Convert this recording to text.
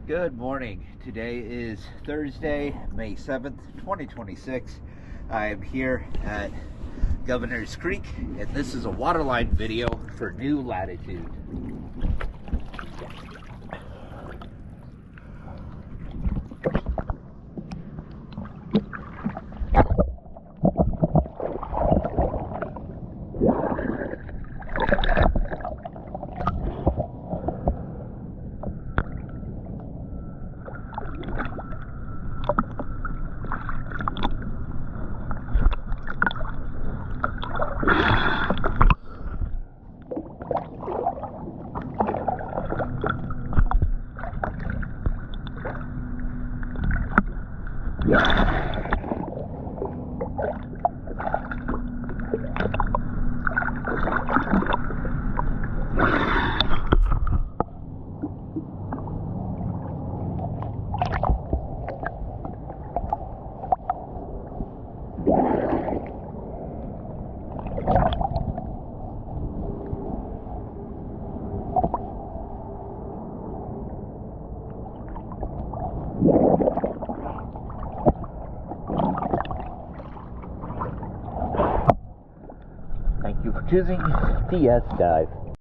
Good morning. Today is Thursday, May 7th, 2026. I am here at Governor's Creek, and this is a waterline video for Nu Latitude. Thank you for choosing PS Dive.